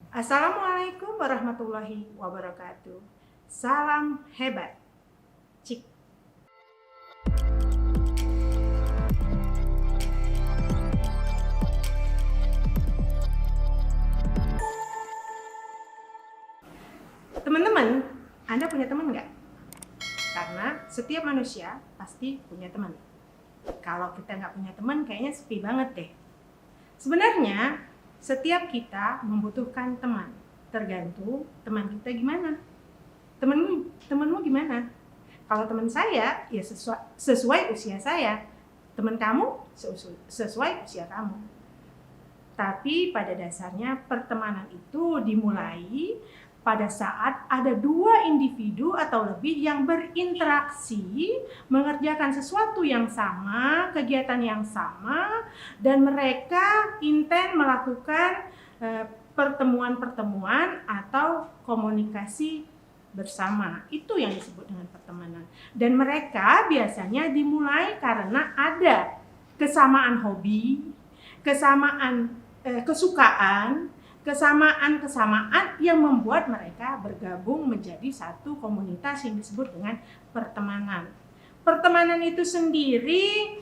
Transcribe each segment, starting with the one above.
Assalamualaikum warahmatullahi wabarakatuh. Salam hebat. Cik. Teman-teman, Anda punya teman nggak? Karena setiap manusia pasti punya teman. Kalau kita nggak punya teman, kayaknya sepi banget deh. Sebenarnya, setiap kita membutuhkan teman. Tergantung teman kita gimana. Temenmu gimana? Kalau teman saya, ya sesuai usia saya. Teman kamu sesuai usia kamu. Tapi pada dasarnya pertemanan itu dimulai pada saat ada dua individu atau lebih yang berinteraksi, mengerjakan sesuatu yang sama, kegiatan yang sama, dan mereka intens melakukan pertemuan-pertemuan atau komunikasi bersama. Itu yang disebut dengan pertemanan. Dan mereka biasanya dimulai karena ada kesamaan hobi, kesamaan kesukaan, kesamaan yang membuat mereka bergabung menjadi satu komunitas yang disebut dengan pertemanan. Pertemanan itu sendiri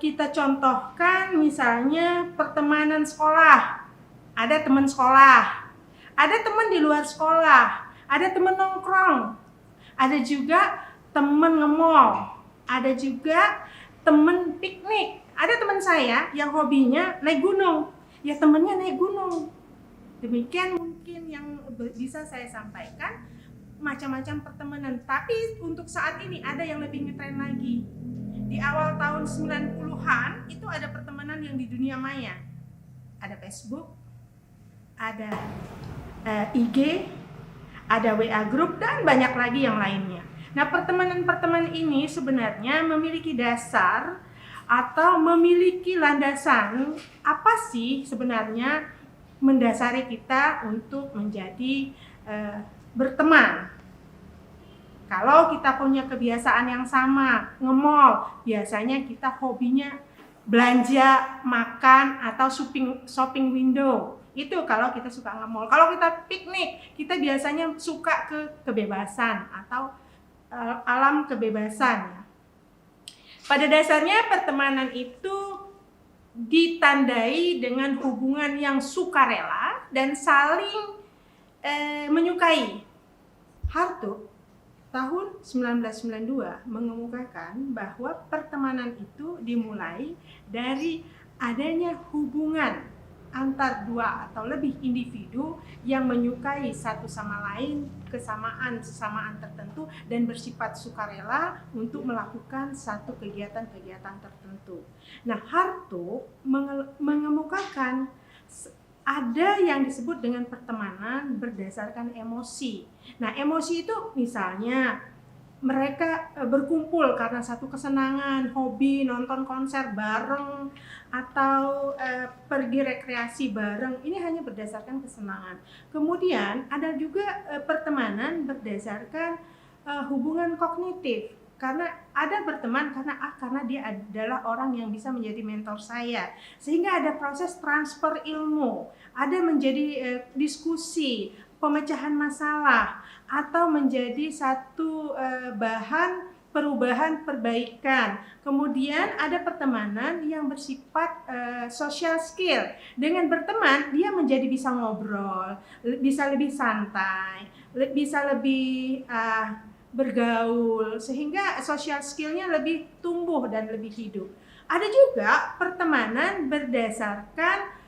kita contohkan misalnya pertemanan sekolah. Ada teman sekolah, ada teman di luar sekolah, ada teman nongkrong, ada juga teman nge-mall, ada juga teman piknik. Ada teman saya yang hobinya naik gunung, ya temennya naik gunung. Demikian mungkin yang bisa saya sampaikan, macam-macam pertemanan. Tapi untuk saat ini ada yang lebih ngetren lagi. Di awal tahun 90-an itu ada pertemanan yang di dunia maya. Ada Facebook, ada IG, ada WA group, dan banyak lagi yang lainnya. Nah, pertemanan-pertemanan ini sebenarnya memiliki dasar atau memiliki landasan apa sih sebenarnya mendasari kita untuk menjadi berteman. Kalau kita punya kebiasaan yang sama, nge-mall, biasanya kita hobinya belanja, makan, atau shopping window. Itu kalau kita suka nge-mall. Kalau kita piknik, kita biasanya suka ke kebebasan atau alam kebebasan. Pada dasarnya pertemanan itu ditandai dengan hubungan yang sukarela dan saling menyukai. Hartog tahun 1992 mengemukakan bahwa pertemanan itu dimulai dari adanya hubungan antar dua atau lebih individu yang menyukai satu sama lain, kesamaan tertentu, dan bersifat sukarela untuk melakukan satu kegiatan-kegiatan tertentu. Nah, Hartog mengemukakan ada yang disebut dengan pertemanan berdasarkan emosi. Nah, emosi itu misalnya mereka berkumpul karena satu kesenangan, hobi, nonton konser bareng, atau pergi rekreasi bareng. Ini hanya berdasarkan kesenangan. Kemudian ada juga pertemanan berdasarkan hubungan kognitif. Karena ada berteman karena dia adalah orang yang bisa menjadi mentor saya. Sehingga ada proses transfer ilmu, ada menjadi diskusi, pemecahan masalah, atau menjadi satu bahan perubahan perbaikan. Kemudian ada pertemanan yang bersifat social skill. Dengan berteman dia menjadi bisa ngobrol, bisa lebih santai, bisa lebih bergaul, sehingga social skillnya lebih tumbuh dan lebih hidup. Ada juga pertemanan berdasarkan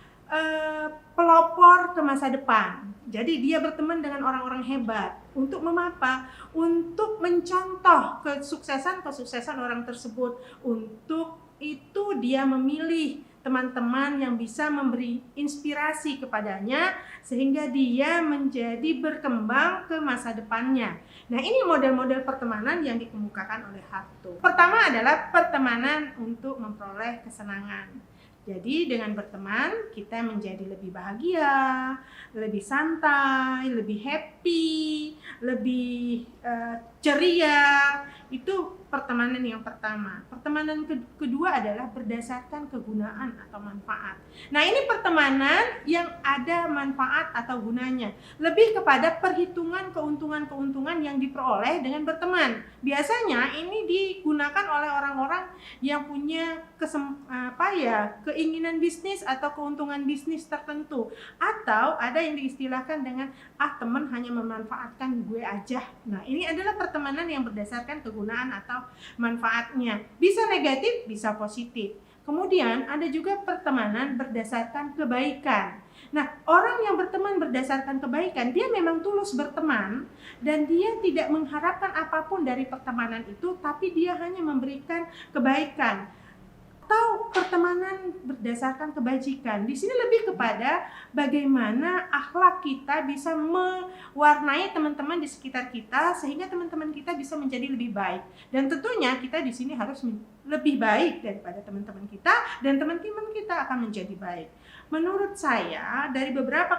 pelopor ke masa depan. Jadi dia berteman dengan orang-orang hebat untuk memapa? Untuk mencontoh kesuksesan orang tersebut. Untuk itu dia memilih teman-teman yang bisa memberi inspirasi kepadanya sehingga dia menjadi berkembang ke masa depannya. Nah, ini model-model pertemanan yang dikemukakan oleh Hartog. Pertama adalah pertemanan untuk memperoleh kesenangan. Jadi dengan berteman kita menjadi lebih bahagia, lebih santai, lebih happy, lebih ceria. Itu pertemanan yang pertama. Pertemanan kedua adalah berdasarkan kegunaan atau manfaat. Nah, ini pertemanan yang ada manfaat atau gunanya. Lebih kepada perhitungan keuntungan-keuntungan yang diperoleh dengan berteman. Biasanya ini digunakan oleh orang-orang yang punya keinginan bisnis atau keuntungan bisnis tertentu. Atau ada yang diistilahkan dengan teman hanya memanfaatkan gue aja. Nah, ini adalah pertemanan yang berdasarkan kegunaan atau manfaatnya. Bisa negatif, bisa positif. Kemudian ada juga pertemanan berdasarkan kebaikan. Nah, orang yang berteman berdasarkan kebaikan, dia memang tulus berteman dan dia tidak mengharapkan apapun dari pertemanan itu, tapi dia hanya memberikan kebaikan. Atau pertemanan berdasarkan kebajikan. Di sini lebih kepada bagaimana akhlak kita bisa mewarnai teman-teman di sekitar kita sehingga teman-teman kita bisa menjadi lebih baik. Dan tentunya kita di sini harus lebih baik daripada teman-teman kita dan teman-teman kita akan menjadi baik. Menurut saya dari beberapa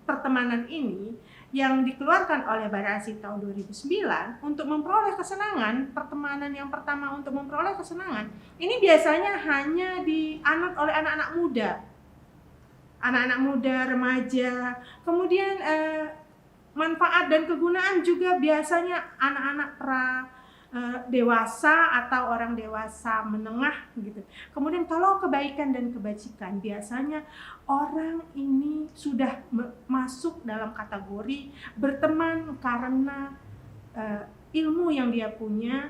pertemanan ini yang dikeluarkan oleh Barasi tahun 2009 untuk memperoleh kesenangan, pertemanan yang pertama untuk memperoleh kesenangan, ini biasanya hanya dianut oleh anak-anak muda, remaja. Kemudian manfaat dan kegunaan juga biasanya anak-anak dewasa atau orang dewasa menengah gitu. Kemudian kalau kebaikan dan kebajikan biasanya orang ini sudah masuk dalam kategori berteman karena ilmu yang dia punya,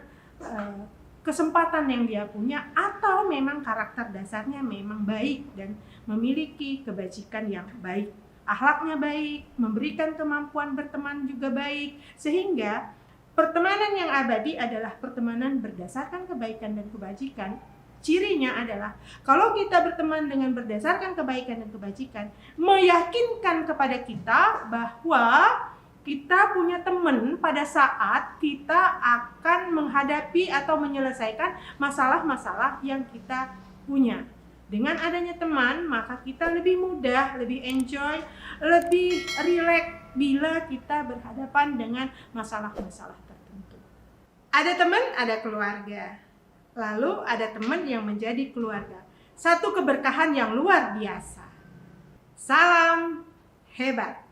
kesempatan yang dia punya, atau memang karakter dasarnya memang baik dan memiliki kebajikan yang baik, akhlaknya baik, memberikan kemampuan berteman juga baik, sehingga pertemanan yang abadi adalah pertemanan berdasarkan kebaikan dan kebajikan. Cirinya adalah kalau kita berteman dengan berdasarkan kebaikan dan kebajikan, meyakinkan kepada kita bahwa kita punya teman pada saat kita akan menghadapi atau menyelesaikan masalah-masalah yang kita punya. Dengan adanya teman, maka kita lebih mudah, lebih enjoy, lebih rileks bila kita berhadapan dengan masalah-masalah tertentu. Ada teman, ada keluarga. Lalu ada teman yang menjadi keluarga. Satu keberkahan yang luar biasa. Salam hebat.